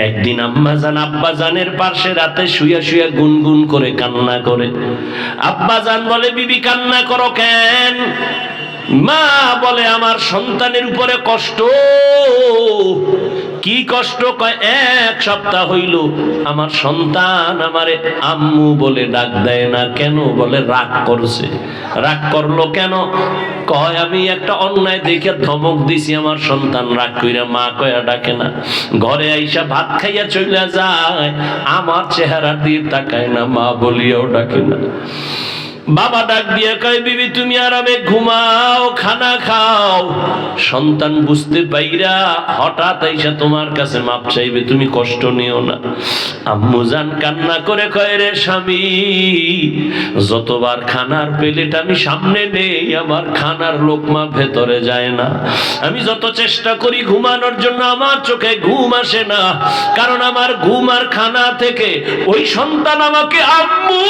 একদিন আম্মাজান আব্বাজানের পাশে রাতে শুয়ে শুয়ে গুনগুন করে কান্না করে। আব্বাজান বলে, বিবি কান্না করো কেন? মা বলে, আমার সন্তানের উপরে কষ্ট। কি কষ্ট? কয়, এক সপ্তাহ হইল আমার সন্তান আমারে আম্মু বলে ডাক দেয় না। কেন? বলে রাগ করছে। রাগ করলো কেন? কয়, আমি একটা অন্যায় দেখে ধমক দিছি, আমার সন্তান রাগ কইরা মা কয়া ডাকে না। ঘরে আইসা ভাত খাইয়া চলে যায়, আমার চেহারা দিয়ে তাকায় না, মা বলিয়াও ডাকে না। বাবা ডাক দিয়ে কয়, বিবি তুমি আরামে ঘুমাও, খানা খাও। সন্তান বুঝতে পাইরা হঠাৎ আইসা তোমার কাছে মাপ চাইবে, তুমি কষ্ট নিও না। আম্মু জান কান্না করে কয়, রে স্বামী, যতবার খানার প্লেট আমি সামনে নেই, আমার খানার লোকমা ভেতরে যায় না। আমি যত চেষ্টা করি ঘুমানোর জন্য, আমার চোখে ঘুম আসে না। কারণ আমার ঘুম আর খানা থেকে ওই সন্তান আমাকে আম্মু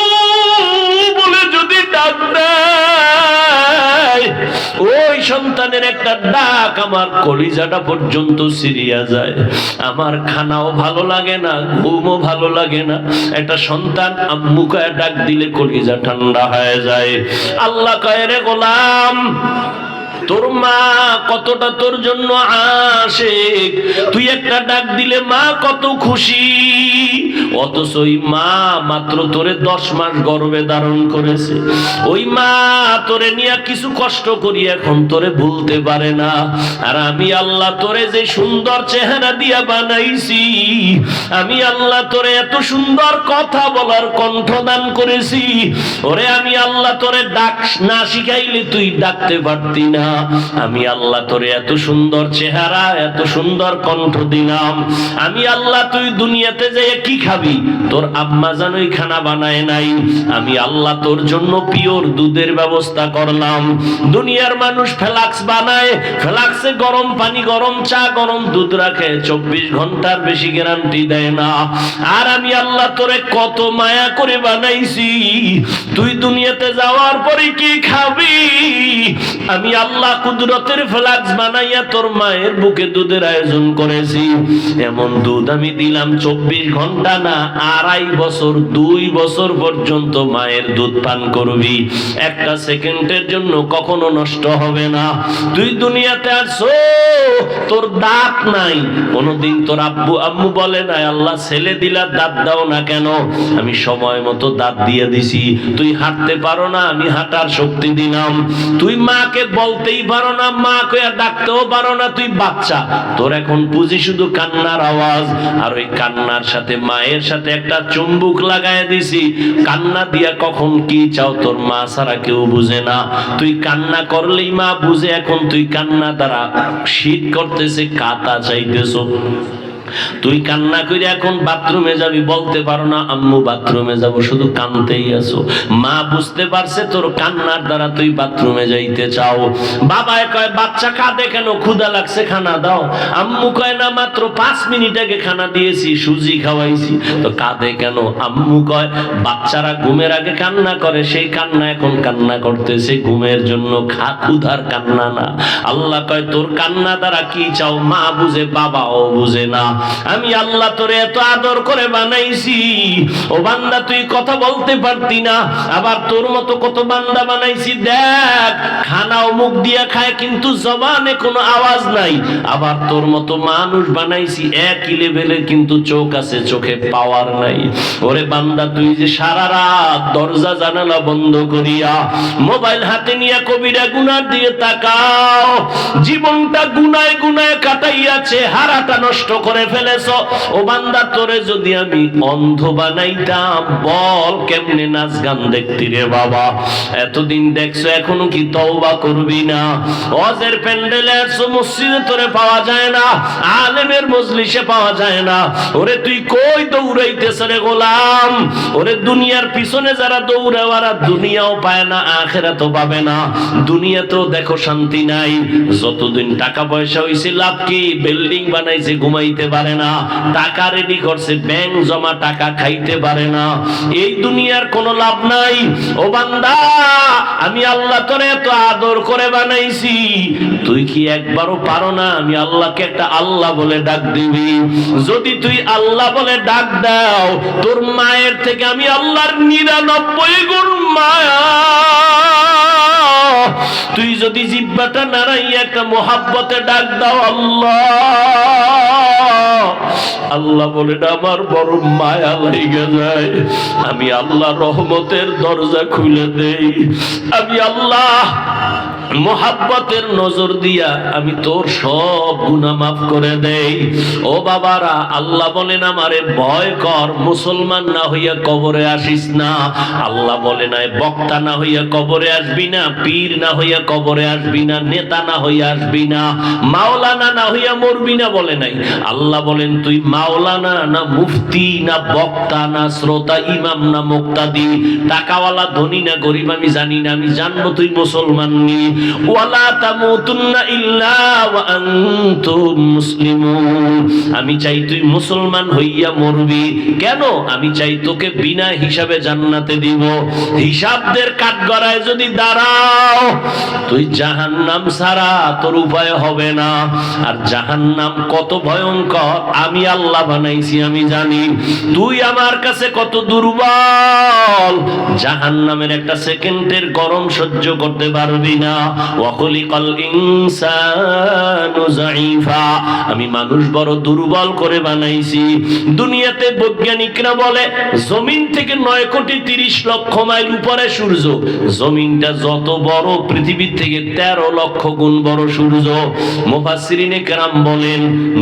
বলে যদি ডাক দেয়, ওই সন্তানের একটা ডাক আমার কলিজাটা পর্যন্ত সিরিয়া যায়। আমার খানাও ভালো লাগে না, ঘুমও ভালো লাগে না। একটা সন্তান আম্মু কয়ে ডাক দিলে কলিজা ঠান্ডা হয়ে যায়। আল্লাহ কয়, রে গোলাম, তোর মা কতটা তোর জন্য আশিক, তুই একটা ডাক দিলে মা কত খুশি। অথচ ওই মা মাত্র তোরে 10 মাস গর্ভে ধারণ করেছে। ওই মা তোরে নিয়ে কিছু কষ্ট করি এখন তোরে ভুলতে পারে না। আর আমি আল্লাহ তোরে যে সুন্দর চেহারা দিয়া বানাইছি, আমি আল্লাহ তোরে এত সুন্দর কথা বলার কণ্ঠ দান করেছি, ওরে আমি আল্লাহ তোরে ডাক না শিখাইলে তুই ডাকতে পারতি না। আমি আল্লাহ তোরে এত সুন্দর চেহারা, এত সুন্দর কণ্ঠ দিলাম। আমি আল্লাহ, তুই দুনিয়াতে যেয়ে কি খাবি? তোর আম্মা জান ওই খানা বানায় নাই। আমি আল্লাহ তোর জন্য পিওর দুধের ব্যবস্থা করলাম। দুনিয়ার মানুষ ফ্লাক্স বানায়, ফ্লাক্সে গরম পানি, গরম চা, গরম দুধ রাখে, 24 ঘন্টার বেশি গ্যারান্টি দেয় না। আর আমি আল্লাহ তোরে কত মায়া করে বানাইছি, তুই দুনিয়াতে যাওয়ার পরে কি খাবি? আমি আল্লাহ কুদরতের ফ্লাক্স বানাইয়া তোর মায়ের বুকে দুধের আয়োজন করেছি। এমন দুধ আমি দিলাম 24 ঘন্টা না, 2.5 বছর, 2 বছর পর্যন্ত মায়ের দুধ পান করবি। একটা সেকেন্ডের জন্য কখনো নষ্ট হবে না। তুই দুনিয়াতে আসছো, তোর দাঁত নাই, কোনদিন তোর আব্বু আম্মু বলে না আল্লাহ ছেলে দিলা দাঁত দাও না কেন? আমি সময় মতো দাঁত দিয়ে দিছি। তুই হাঁটতে পারো না, আমি হাঁটার শক্তি দিলাম। তুই মাকে বলতেই পারো না, মা কইয়া ডাকতেও পারো না, তুই বাচ্চা। তোর এখন বুঝি শুধু কান্নার আওয়াজ। আর ওই কান্নার সাথে মায়ের সাথে একটা চুম্বুক লাগায় দিছি। কান্না দিয়া কখন কি চাও তোর মা ছাড়া কেউ বুঝে না। তুই কান্না করলেই মা বুঝে। এখন তুই কান্না দ্বারা শীত করতেছে, কাঁথা চাইতেছ। তুই কান্না করে এখন বাথরুমে যাবি, বলতে পারো না আম্মু বাথরুমে যাব, শুধু কাঁদতেই আছো। মা বুঝতে পারছে তোর কান্নার দ্বারা তুই বাথরুমে যাইতে চাও। বাবা কয়, বাচ্চা কাঁদে কেন? ক্ষুধা লাগছে, খানা দাও। আম্মু কয়, না মাত্র 5 মিনিট আগে খানা দিয়েছি, সুজি খাওয়াইছি, তো কাঁদে কেন? আম্মু কয়, বাচ্চারা ঘুমের আগে কান্না করে, সেই কান্না এখন কান্না করতেছে ঘুমের জন্য, ক্ষুধার কান্না না। আল্লাহ কয়, তোর কান্না দ্বারা কি চাও? মা বুঝে, বাবাও বুঝে না। আমি আল্লাহ তোরে এত আদর করে বানাইছি, ও বান্দা তুই কথা বলতে পারতি না। আবার তোর মতো কত বান্দা বানাইছি, দেখ খানাও মুখ দিয়া খায় কিন্তু জবানে কোনো আওয়াজ নাই। আবার তোর মতো মানুষ বানাইছি একই লেভেলের, কিন্তু চোখ আছে, চোখে পাওয়ার নাই। ওরে বান্দা, তুই যে সারা রাত দরজা জানালা বন্ধ করিয়া মোবাইল হাতে নিয়ে কবিরা গুনার দিয়ে তাকাও, জীবনটা গুনায় গুনায় কাটাইয়াছে, হারাটা নষ্ট করে ফেলেছো। ও বান্দা, তোরে যদি আমি অন্ধ বানাইতাম, বল কেমনে নাচ গান দেখতি রে বাবা? এতদিন দেখছো, এখনো কি তওবা করবি না? ওয়াজের প্যান্ডেলে আসছো, মসজিদে তোরে পাওয়া যায় না, আলেমের মজলিসে পাওয়া যায় না। ওরে তুই কই দৌড়াইতেছ রে গোলাম? ওরে দুনিয়ার পিছনে যারা দৌড়ায়, ওরা দুনিয়াও পায় না, আখিরাতও পাবে না। দুনিয়াতেও দেখো শান্তি নাই। যতদিন টাকা পয়সা হইছে লাভ কি? বিল্ডিং বানাইছে, ঘুমাইতে পারে না, টাকা রেডি করছে, ব্যাংক জমা টাকা খাইতে পারে না। এই দুনিয়ার কোনো লাভ নাই। ও বান্দা, আমি আল্লাহ তোরে এত আদর করে বানাইছি, তুই কি একবারও পারো না আমি আল্লাহকে একটা আল্লাহ বলে ডাক দিবি? যদি তুই আল্লাহ বলে ডাক দাও, তোর মায়ের থেকে আমি আল্লাহর 99 গুণ মায়া। তুই যদি জিহ্বাটা নাড়াইয়া একটা মোহাব্বতে ডাক দাও আল্লাহ, আল্লাহ বলে আমার বড় মায়া লেগে যায়। আমি আল্লাহ রহমতের দরজা খুলে দেই, আমি আল্লাহ মোহাব্বতের নজর দিয়া আমি তোর সব গুনাহ মাফ করে দেই। ও বাবারা, আল্লাহ বলেন আমারে ভয় কর, মুসলমান না হইয়া কবরে আসিস না। আল্লাহ বলে নাই বক্তা না হইয়া কবরে আসবি না, পীর না হইয়া কবরে আসবি না, নেতা না হইয়া আসবি না, মাওলানা না হইয়া মরবি না বলে নাই। আল্লাহ বলেন তুই মাওলানা না মুফতি না বক্তা না শ্রোতা ইমাম না মুক্তাদি, টাকাওয়ালা ধনী না গরিব আমি জানি না, আমি জানবো তুই মুসলমান নি। ওয়ালা তামুতুন্না ইল্লা ওয়া আনতুম মুসলিমুন, আমি চাই তুই মুসলমান হইয়া মরবি। কেন? আমি চাই তোকে বিনা হিসাবে জান্নাতে দিব। হিসাবদের কাঠগড়ায় যদি দাঁড়াও, তুই জাহান্নাম ছাড়া তোর উপায় হবে না। আর জাহান্নাম কত ভয়ঙ্কর আমি আল্লাহ বানাইছি, আমি জানি। তুই আমার কাছে কত দুর্বল, জাহান্নামের একটা সেকেন্ডের গরম সহ্য করতে পারবি না। ওয়াখলিকাল ইনসানু যায়ীফা, আমি মানুষ বড় দুর্বল করে বানাইছি। দুনিয়াতে বৈজ্ঞানিকরা বলে জমিন থেকে 9,30,00,000 মাইল উপরে সূর্য। জমিনটা যত বড়, পৃথিবীর থেকে 13 লক্ষ গুণ বড় সূর্য। মুফাসসিরিনে কেরাম বলেন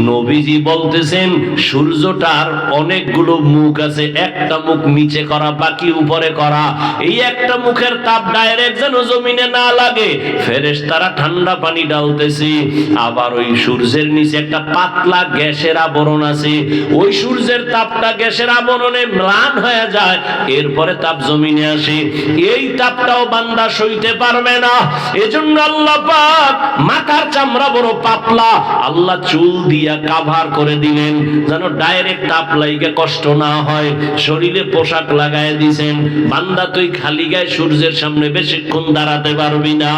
নবীজি বলতেছেন সূর্যটার অনেকগুলো মুখ আছে, একটা মুখ নিচে করা, বাকি উপরে করা। এই একটা মুখের তাপ ডাইরেক্ট যেন জমিনে না লাগে, ফেরেশতারা ঠান্ডা পানি ঢালতেছে। আবার ওই সূর্যের নিচে একটা পাতলা গ্যাসের আবরণ আছে, ওই সূর্যের তাপটা গ্যাসের আবরণে ম্লান হয়ে যায়, এরপরে তাপ জমিনে আসে। এই তাপটাও বান্দা সইতে পারবে না। এজন্য আল্লাহ পাক মাথার চামড়া বড় পাতলা, আল্লাহ চুল দিয়া কাভার করে দিলেন যেন ডাইরেক্ট তাপ লাইগে কষ্ট না হয়। শরীরে পোশাক লাগায় দিয়েছেন, বান্দা তুই খালি গায়ে সূর্যের সামনে বেশিক্ষণ দাঁড়াতে পারবি না,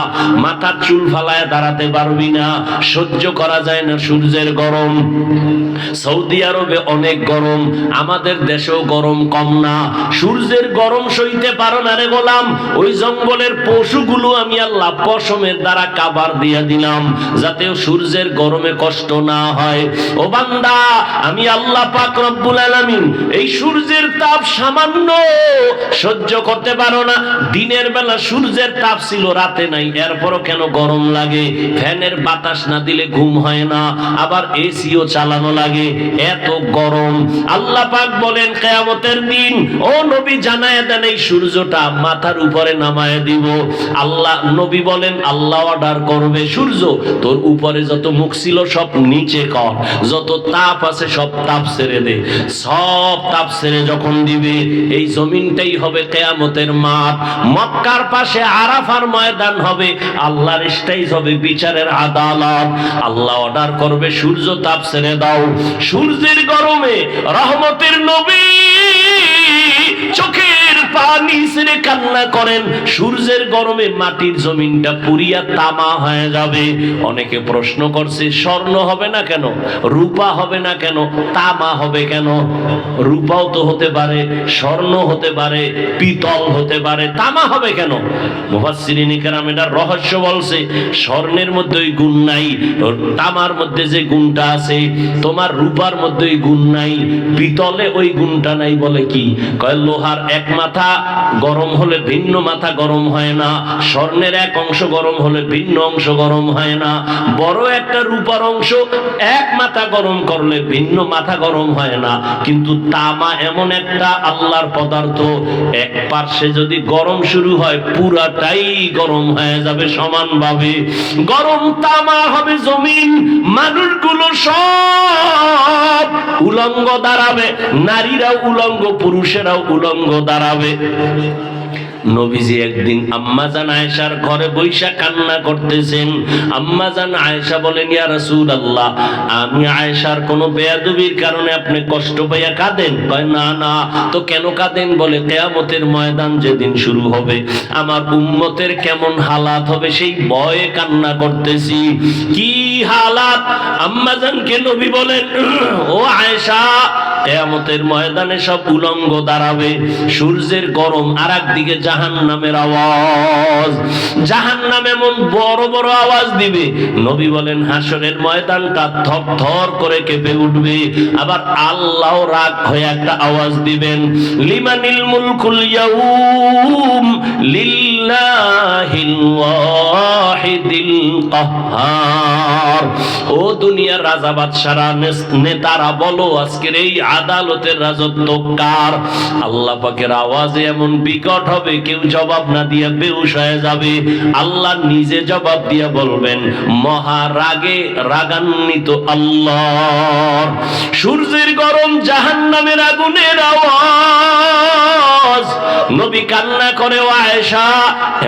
মাথার চুল ফালায় দাঁড়াতে পারবি না, সহ্য করা যায় না সূর্যের গরম। সৌদি আরবে অনেক গরম, আমাদের দেশেও গরম কম না। সূর্যের গরম সইতে পারো না রে গোলাম, ওই জঙ্গলের পশুগুলো আমি আল্লাহ পশমের দ্বারা কাভার দিয়া দিলাম যাতে সূর্যের গরমে কষ্ট না হয়। ও বান্দা, আমি আল্লাহ পাক রব্বুল আলামিন এই সূর্যের তাপ সামান্য সহ্য করতে পারো না। দিনের বেলা সূর্যের তাপ ছিল, রাতে নাই, এরপরও কেন গরম লাগে? ফ্যানের বাতাস না দিলে ঘুম হয় না, আবার এসিও চালানো লাগে, এত গরম। আল্লাহ পাক বলেন কিয়ামতের দিন ও নবী জানায় দেন এই সূর্যটা মাথার উপরে নামায় দিব। আল্লাহ নবী বলেন আল্লাহ অর্ডার করবে সূর্য তোর উপরে যত মুখ ছিল সব নিচে কর, যত তাপ আছে সব তাপ ছেড়ে দে। সব তাপ ছেড়ে যখন দিবে এই জমিনটাই হবে কিয়ামতের মাঠ। মক্কার পাশে আরাফার ময়দান হবে, আল্লাহর স্টেজ হবে, বিচারের আদালত। আল্লাহ অর্ডার করবে সূর্য তাপ ছেড়ে দাও। সূর্যের গরমে রহমতের নবী চোখের পানি ছেড়ে কান্না করেন। সূর্যের গরমে মাটির জমিনটা পুরিয়া তামা হয়ে যাবে। অনেকে প্রশ্ন করছে স্বর্ণ হবে না কেন, রূপা হবে না কেন, তামা হবে কেন? রূপাও তো হতে পারে, স্বর্ণ হতে পারে, পিতল হতে পারে, তামা হবে কেন? মুফাসসিরিনে কেরাম এটার রহস্য বলছে স্বর্ণের মধ্যে ওই গুণ নাই, তামার মধ্যে যে গুণটা আছে, তোমার রূপার মধ্যে ওই গুণ নাই, পিতলে ওই গুণটা নাই। বলে কি কয় লোহার এক মাথা গরম হলে ভিন্ন মাথা গরম হয় না, স্বর্ণের এক অংশ গরম হলে ভিন্ন অংশ গরম হয় না, বড় একটা রূপার অংশ এক মাথা গরম করলে ভিন্ন মাথা গরম হয় না। কিন্তু তামা এমন একটা আল্লাহর পদার্থ, এক পার্শ্বে যদি গরম শুরু হয় পুরাটাই গরম হয়ে যাবে সমানভাবে। গরম তামা হবে জমিন, মানুষগুলো সব উলঙ্গ দাঁড়াবে, নারীরাও উলঙ্গ, পুরুষেরাও উলঙ্গ দাঁড়াবে। নবীজি একদিন আম্মাজান আয়েশার ঘরে বৈশা কান্না করতেছেন। আম্মাজান আয়েশা বলেন, ইয়া রাসূলুল্লাহ, আমি আয়েশার কোনো বেয়াদবির কারণে আপনি কষ্ট পাইয়া কাঁদেন? কয় না না। তো কেন কাঁদেন? বলে, কিয়ামতের ময়দান যেদিন শুরু হবে আমার উম্মতের কেমন হালাত হবে সেই ভয়ে কান্না করতেছি। কি হালাত? আম্মাজানকে নবী বলেন, ও আয়েশা, কিয়ামতের ময়দানে সব উলঙ্গ দাঁড়াবে, সূর্যের গরম, আর একদিকে জাহান্নামের আওয়াজ। জাহান্নাম এমন বড় বড় আওয়াজ দিবে, নবী বলেন হাসরের ময়দানটা থর থর করে কেঁপে উঠবে। আবার আল্লাহ রাগ হয়ে একটা আওয়াজ দিবেন, লিমানিল মুলকুল ইয়াউম লিল্লাহিল ওয়াহিদিল কাহ্হার। ও দুনিয়ার রাজা বাদশারা নেতারা বলো, আজকের এই আদালতের রাজত্ব কার? আল্লাহ পাকের আওয়াজে এমন বিকট হবে কেউ জবাব না দিয়া বেহুশ হয়ে যাবে। আল্লাহ নিজে জবাব দিয়া বলবেন, মহা রাগে রাগান্বিত আল্লাহ। সূর্যের গরম, জাহান্নামের আগুনের আওয়াজ। নবী কান্না করে, ও আয়েশা,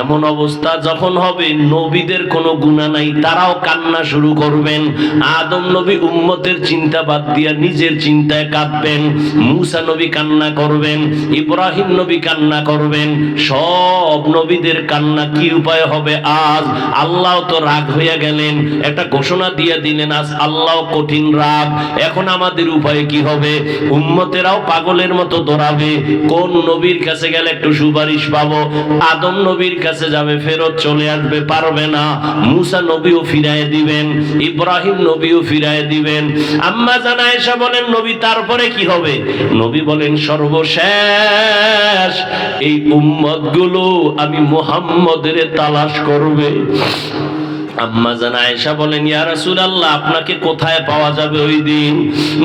এমন অবস্থা যখন হবে নবীদের কোনো গুনাহ নাই, তারাও কান্না শুরু করবেন। আদম নবী উম্মতের চিন্তা বাদ দিয়া নিজের চিন্তায় কাঁদবেন। মূসা নবী কান্না করবেন, ইব্রাহিম নবী কান্না করবেন। সব নবীদের কান্না কি উপায় হবে আজ? আল্লাহ তো রাগ হইয়া গেলেন, একটা ঘোষণা দিয়ে দিলেন, আজ আল্লাহ কঠিন রাগ। এখন আমাদের উপায় কি হবে? উম্মতেরাও পাগলের মতো দৌড়াবে, কোন নবীর কাছে গেলে একটু সুপারিশ পাবো। আদম নবীর কাছে যাবে, ফেরত চলে আসবে, পারবে না। মূসা নবীও ফিরায় দিবেন, ইব্রাহিম নবীও ফিরায় দিবেন। আম্মা জান আয়েশা বলেন, নবী তারপরে কি হবে? নবী বলেন, সর্বশেষ এই উম্মতগুলো আমি মুহাম্মদের তালাশ করবে। আম্মা জান আয়েশা বলেন, ইয়া রাসূলুল্লাহ, আপনাকে কোথায় পাওয়া যাবে ওই দিন?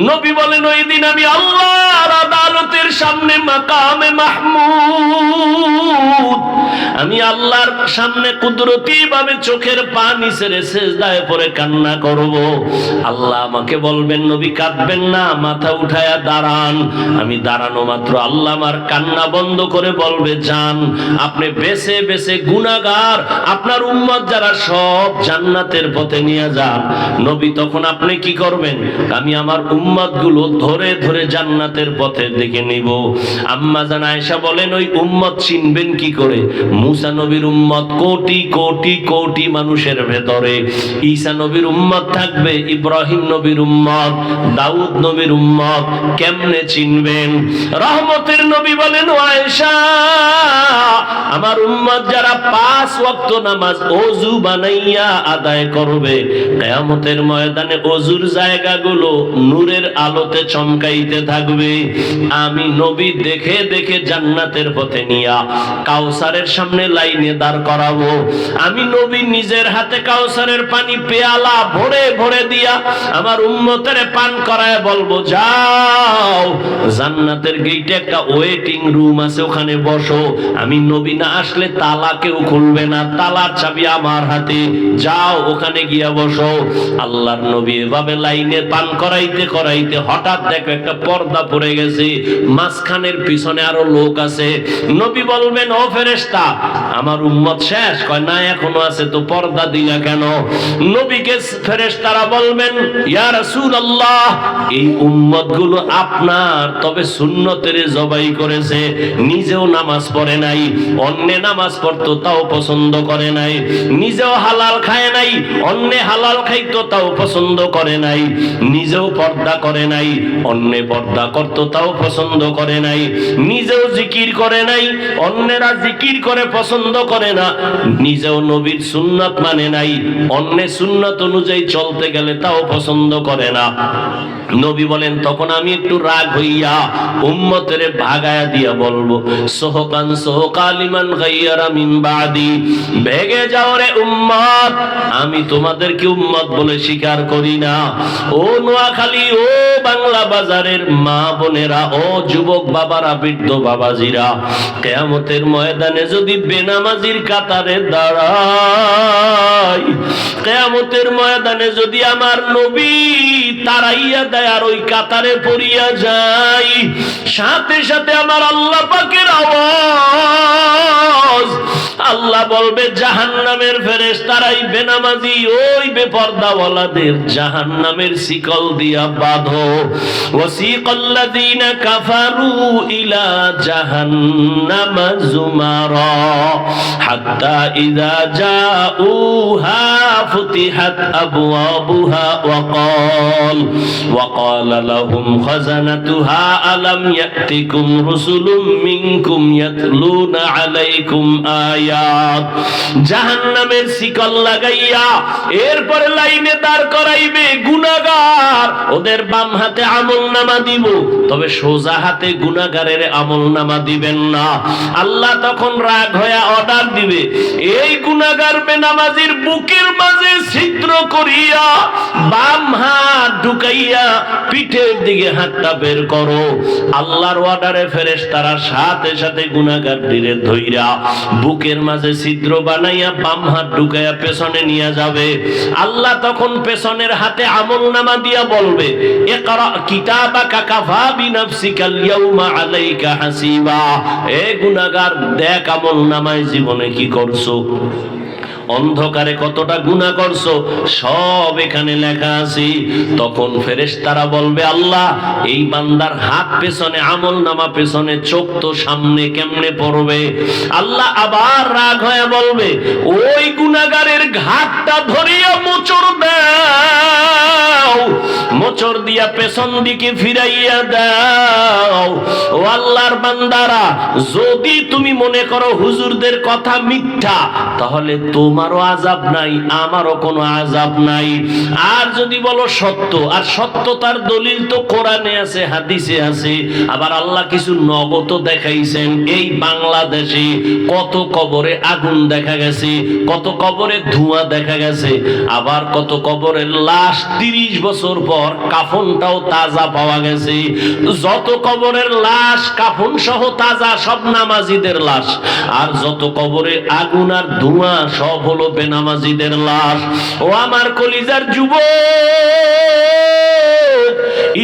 নবী বলেন, ওই দিন আমি আল্লাহর আদালতের সামনে মাকামে মাহমুদ, আমি আল্লাহর সামনে কুদরতি ভাবে চোখের পানি ছেড়ে সিজদায় পড়ে কান্না করব। আল্লাহ আমাকে বলবেন, নবী কাঁদবেন না, মাথা উঠায়া দাঁড়ান। আমি দাঁড়ানো মাত্র আল্লাহ আমার কান্না বন্ধ করে বলবে, যান, আপনি বেছে বেছে গুনাহগার আপনার উম্মত যারা সব জান্নাতের পথে নিয়ে যান। নবী তখন আপনি কি করবেন? আমি আমার উম্মত গুলো ধরে ধরে জান্নাতের পথের দিকে নিব। আম্মা জান আয়েশা বলেন, ওই উম্মত চিনবেন কি করে? মূসা নবীর উম্মত কোটি কোটি কোটি মানুষের ভেতরে, ঈসা নবীর উম্মত থাকবে, ইব্রাহিম নবীর উম্মত, দাউদ নবীর উম্মত, কেমনে চিনবেন? রহমতের নবী বলেন, ও আয়েশা, আমার উম্মত যারা 5 ওয়াক্ত নামাজ ওযু বানাইয়া আদায় করবে, কিয়ামতের ময়দানে ওযুর জায়গাগুলো নূরের আলোতে চমকাইতে থাকবে। আমি নবী দেখে দেখে জান্নাতের পথে নিয়া কাউসারের সামনে লাইনে দাঁড় করাবো। আমি নবী নিজের হাতে কাউসারের পানি পেয়ালা ভরে ভরে দিয়া আমার উম্মতের পান করায় বলবো, যাও, জান্নাতের গেটে একটা ওয়েটিং রুম আছে, ওখানে বসো। আমি নবী না আসলে তালা কেউ খুলবে না, তালার চাবি আমার হাতে, যাও ওখানে গিয়া বসো। আল্লাহর নবী এভাবে লাইনে পান করাইতে করাইতে হঠাৎ দেখো একটা পর্দা পড়ে গেছে, মাঝখানের পিছনে আরো লোক আছে। নবী বলবেন, ও ফেরেশতা, আমার উম্মত শেষ? কয় না, এখনো আছে। তো পর্দা দিলা কেন? নবীকে ফেরেশতারা বলবেন, ইয়া রাসূলুল্লাহ, এই উম্মত গুলো আপনার, তবে সুন্নতের জবাই করেছে, নিজেও নামাজ পড়ে নাই, অন্যে নামাজ পড়তো তাও পছন্দ করে নাই, নিজেও হালাল খায় নাই, অন্যে হালাল খাইতো তাও পছন্দ করে নাই, নিজেও পর্দা করে নাই, অন্যে পর্দা করতো তাও পছন্দ করে নাই, নিজেও জিকির করে নাই, অন্যেরা জিকির করে পছন্দ করে না, নিজেও নবীর সুন্নাত মানে নাই, অন্যে সুন্নাত অনুযায়ী চলতে গেলে তাও পছন্দ করে না। নবী বলেন, তখন আমি একটু রাগ হইয়া উম্মতের ভাগায়া দিয়া বলবো, সোহকান সোহকালিমান গায়রা মিন বাদি, ভেগে যাও রে উম্মত, আমি তোমাদেরকে উম্মত বলে স্বীকার করি না। ও নোয়াখালী, ও বাংলা বাজারের মা বোনেরা, ও যুবক বাবারা, বৃদ্ধ বাবাজিরা, কিয়ামতের ময়দানে যদি বেনামাজির কাতারে দাঁড়াই, কিয়ামতের ময়দানে যদি আমার নবী তারাইয়া দেয় আর ওই কাতারে পড়িয়া যাই, সাথে সাথে আমার আল্লাহ পাকের আওয়াজ ফরজ। আল্লাহ বলবে জাহান্নামের ফেরেশতারাই বেনামাজি ওই বেপরদাওয়ালাদের জাহান্নামের শিকল দিয়া বাঁধো। ওয়াসিকাল্লাযীনা কাফারু ইলা জাহান্নামা যুমারা হাত্তা ইযা জাউহা ফুতিহাত আবওয়াবুহা ওয়াকালা লাহুম খাযানাতুহা আলাম ইয়াতিকুম রুসুলুম মিনকুম ইয়াতলুনা আলাইকুম আয়াত। জাহান্নামের শিকল লাগাইয়া এরপরে লাইনে দাঁড় করাইবে গুনাহগার। ওদের বাম হাতে আমলনামা দিব, তবে সোজা হাতে গুনাহগারের আমলনামা দিবেন না। আল্লাহ তখন রাগ হয়ে অর্ডার দিবে, এই গুনাহগার বেনামাজির বুকের মাঝে ছিদ্র করিয়া বাম হাত ঢুকাইয়া পিঠের দিকে হাতটা বের করো। আল্লাহর অর্ডারে ফেরেশতারা সাথে সাথে গুনাহগার দিরে ধইরা বুকের মাঝে ছিদ্র বানাইয়া বাম হাত ঢুকাইয়া পেছনে নিয়ে যাবে। আল্লাহ তখন পেছনের হাতে আমলনামা দিয়া বলবে, ইকরা কিতাবাকা কাফা বিনাফসিকাল ইয়াউমা আলাইকা হাসিবা। এ গুনাহগার, দেখ আমলনামায় জীবনে কি করছো, অন্ধকারে কতটা গুনাহ করছো, সব এখানে লেখা আছে। তখন ফেরেশতারা বলবে, আল্লাহ এই বান্দার হাত পেছনে, আমলনামা পেছনে, চোখ তো সামনে, কেমনে পড়বে? আল্লাহ আবার রাগ হয়ে বলবে, ওই গুনাহগারের ঘাটটা ধরিয়া মোচড় দাও, মোচড় দিয়া পেছন দিকে ফিরাইয়া দাও। ও আল্লাহর বান্দারা, যদি তুমি মনে করো হুজুরদের কথা মিথ্যা, তাহলে তোমারও আযাব নাই, আমারও কোনো আযাব নাই। আর যদি বলো সত্য, আর সত্যতার দলিল তো কোরআনে আছে, হাদিসে আছে, আবার আল্লাহ কিছু নগদ দেখাইছেন। এই বাংলাদেশে কত কবরে আগুন দেখা গেছে, কত কবরে ধোঁয়া দেখা গেছে, আবার কত কবরের লাশ 30 বছর পর কাফনটাও তাজা পাওয়া গেছে। যত কবরের লাশ কাফন সহ তাজা, সব নামাজিদের লাশ। আর যত কবরে আগুন আর ধোঁয়া, সব হলো বেনামাজিদের লাশ। ও আমার কলিজার যুবক,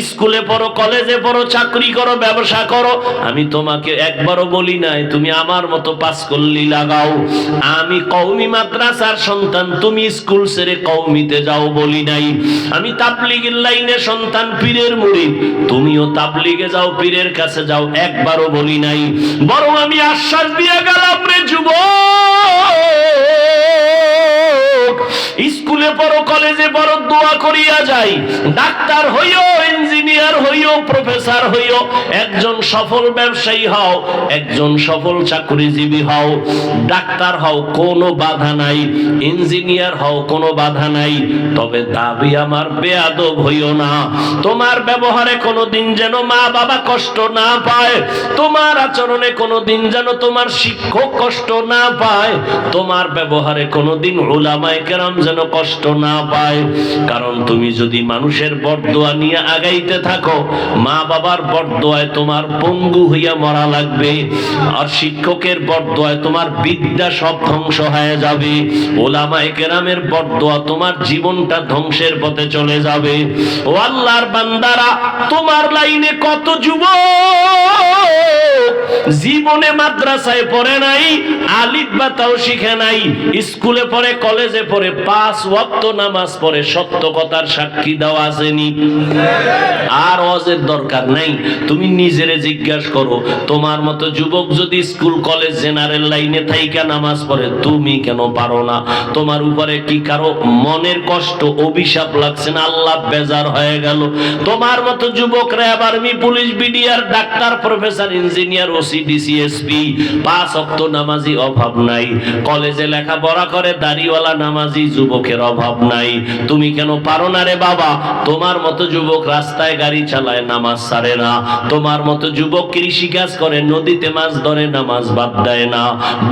স্কুলে পড়ো, কলেজে পড়ো, চাকরি করো, ব্যবসা করো, আমি তোমাকে একবারও বলি নাই তুমি আমার মতো পাস করলি লাগাও। আমি কওমি মাদ্রাসার সন্তান, তুমি স্কুল ছেড়ে কওমিতে যাও বলি নাই। আমি তাবলীগের লাইনে সন্তান, পীরের মুরিদ, তুমিও তাবলীগে যাও, পীরের কাছে যাও, একবারও বলি নাই। বরং আমি আশ্বাস দিয়ে গেলাম, রে যুবক, স্কুলে পড়ো, কলেজে পড়ো, দোয়া করিয়া যাই, ডাক্তার হইও, ইঞ্জিনিয়ার হইও, প্রফেসর হইও, একজন সফল ব্যবসায়ী হও, একজন সফল চাকরিজীবী হও, ডাক্তার হও, কোনো বাধা নাই, ইঞ্জিনিয়ার হও, কোনো বাধা নাই। তবে দাবি আমার বেয়াদব হইও না। তোমার ব্যবহারে কোনোদিন যেন মা বাবা কষ্ট না পায়, তোমার আচরণে কোনোদিন যেন তোমার শিক্ষক কষ্ট না পায়, তোমার ব্যবহারে কোনোদিন উলামায়ে কেরাম যেন কষ্ট না পায়। কারণ তুমি যদি মানুষের বরদোয়া নিয়ে আগাইতে থাকো, মা বাবার বরদোয়ায় তোমার পঙ্গু হইয়া মরা লাগবে, আর শিক্ষকের বরদোয়ায় তোমার বিদ্যা সব ধ্বংস হয়ে যাবে, উলামায়ে কেরামের বরদোয়া তোমার জীবনটা ধ্বংসের পথে চলে যাবে। ও আল্লাহর বান্দারা, তোমার লাইনে কত যুবক জীবনে মাদ্রাসায় পড়ে নাই, আলিফ বা তাও শিখে নাই, স্কুলে পড়ে, কলেজে পড়ে, 5 ওয়াক্ত নামাজ পড়ে, সত্য কথার সাক্ষী দেওয়া আসেনি। আর ওয়াজের দরকার নাই। তুমি নিজেরে জিজ্ঞাসা করো, তোমার মতো যুবক যদি স্কুল কলেজ জেনারেল লাইনে থাইকা নামাজ পড়ে, তুমি কেন পারো না? তোমার উপরে কি কারো মনের কষ্ট, অভিশাপ লাগছে না? আল্লাহ বেজার হয়ে গেল? তোমার মতো যুবকরা আবার army, police, BDR, doctor, professor, engineer, OC, DC, SP, 5 ওয়াক্ত নামাজি অভাব নাই। কলেজে লেখাপড়া করে দাড়িওয়ালা নামাজি যুবকের অভাব নাই। তুমি কেন পারো না রে বাবা? তোমার মতো যুবক রাস্তায় গাড়ি চালায়, নামাজ ছাড়ে না। তোমার মতো যুবক কৃষি কাজ করে, নদীতে মাছ ধরে, নামাজ বাদ দেয় না।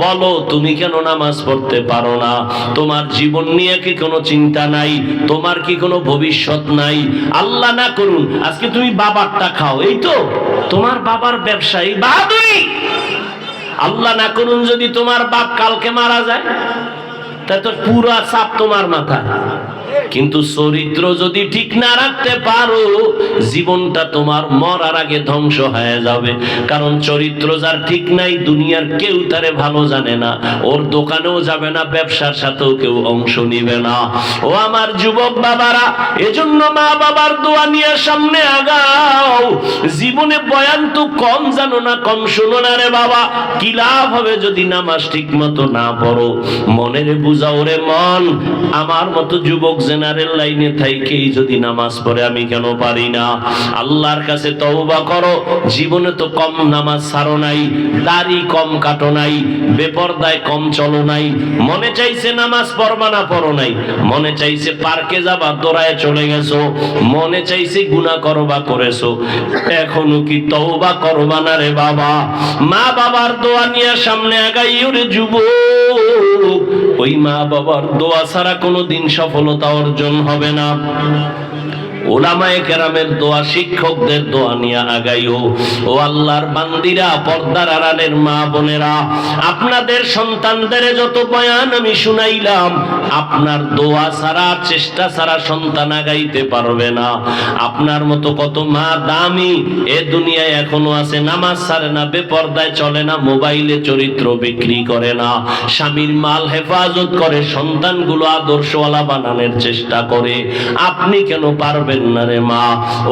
বলো, তুমি কেন নামাজ পড়তে পারো না? তোমার জীবন নিয়ে কি কোনো চিন্তা নাই? তোমার কি কোনো ভবিষ্যৎ নাই? আল্লাহ না করুন আজকে তুমি বাবারটা খাও, এই তো তোমার বাবার ব্যবসায়ী বাহাদুরি। আল্লাহ না করুন যদি তোমার বাপ কালকে মারা যায়, তা তো পুরা চাপ তোমার মাথা। কিন্তু চরিত্র যদি ঠিক না রাখতে পারো, জীবনটা তোমার মরার আগে ধ্বংস হয়ে যাবে। কারণ চরিত্র যার ঠিক নাই, দুনিয়ার কেউ তারে ভালো জানে না, ওর দোকানেও যাবে না, ব্যবসার সাথেও কেউ অংশ নিবে না। ও আমার যুবক বাবারা, এজন্য মা বাবার দোয়া নিয়ে সামনে আগাও। জীবনে বয়ান তো কম জানো না, কম শুনো না রে বাবা। কি লাভ হবে যদি নামাজ ঠিক মতো না পড়ো? মনের বুঝাও রে মন, আমার মতো যুবক জেনারেল লাইনে থাইকেই যদি নামাজ পড়ে আমি কেন পারি না? আল্লাহর কাছে তওবা করো। জীবনে তো কম নামাজ ছাড়ো নাই, দাড়ি কম কাটো নাই, বেপরদায় কম চলো নাই। মনে চাইছে নামাজ পড়বা না, পড়ো নাই। মনে চাইছে পার্কে যাবা, দৌড়ায় চলে গেছো। মনে চাইছে গুনাহ করবা, করেছো। এখনো কি তওবা করবা না রে বাবা? মা বাবার দোয়া নিয়ে সামনে আগাইও রে যুবক। ওই মা বাবার দোয়া ছাড়া কোনোদিন সফলতা অর্জন হবে না। উলামায়ে কেরামের দোয়া, শিক্ষকদের দোয়া নিয়ে আগাইও। ও আল্লাহর বান্দিরা, পর্দার আড়ালের মা বোনেরা, আপনাদের সন্তানদের যত বয়ান আমি শুনাইলাম, আপনার দোয়া ছাড়া, চেষ্টা ছাড়া সন্তান আগাইতে পারবে না। আপনার মতো কত মা দামি এ দুনিয়ায় এখনো আছে, নামাজ ছাড়ে না, বেপর্দায় চলে না, মোবাইলে চরিত্র বিক্রি করে না, স্বামীর মাল হেফাজত করে, সন্তানগুলো আদর্শওয়ালা বানানোর চেষ্টা করে। আপনি কেন পারবেন না রে মা?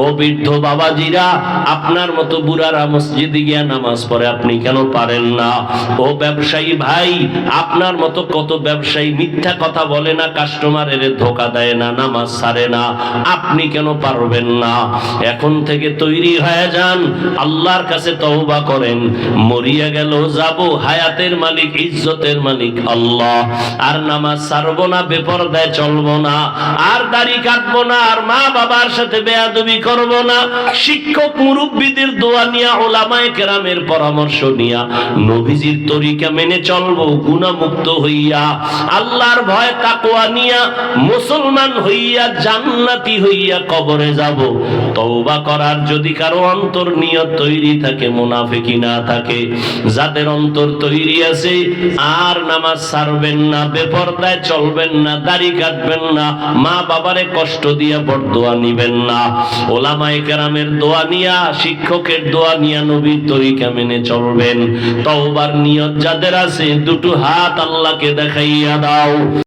ও বৃদ্ধ বাবাজিরা, আপনার মতো বুড়ারা মসজিদে গিয়া নামাজ পড়ে, আপনি কেন পারেন না? ও ব্যবসায়ী ভাই, আপনার মতো কত ব্যবসায়ী মিথ্যা কথা বলে না, কাস্টমারের ধোকা দেয় না, নামাজ ছাড়ে না, আপনি কেন পারবেন না? এখন থেকে তৈরি হয়ে যান, আল্লাহর কাছে তওবা করেন। মরিয়া গেল যাব, হায়াতের মালিক, ইজ্জতের মালিক আল্লাহ। আর নামাজ ছাড়বো না, বেপরদায় চলবো না, আর দাড়ি কাটবো না, আর মা বাবার সাথে বেয়াদবি করব না। শিক্ষক মুরব্বীদের দোয়া নিয়া, উলামায়ে কেরামের পরামর্শ নিয়া, নবীজির তরিকা মেনে চলবো, গুনাহ মুক্ত হইয়া, আল্লাহর ভয় তাকওয়া নিয়া, মুসলমান হইয়া, জান্নাতি হইয়া কবরে যাব। তওবা করার যদি কারো অন্তর নিয়ত তৈরি থাকে, মুনাফিকি না থাকে, যাদের অন্তর তৈরি আছে, আর নামাজ ছাড়বেন না, বেপরদায় চলবেন না, দাড়ি কাটবেন না, মা বাবারে কষ্ট দিয়া বরদোয়া নিবেন না, উলামায়ে কেরামের দোয়া নিয়া, শিক্ষকের দোয়া নিয়া, নবীর তরিকা মেনে চলবেন। তওবার নিয়ত যাদের আছে, দুটো হাত আল্লাহকে দেখাইয়া দাও।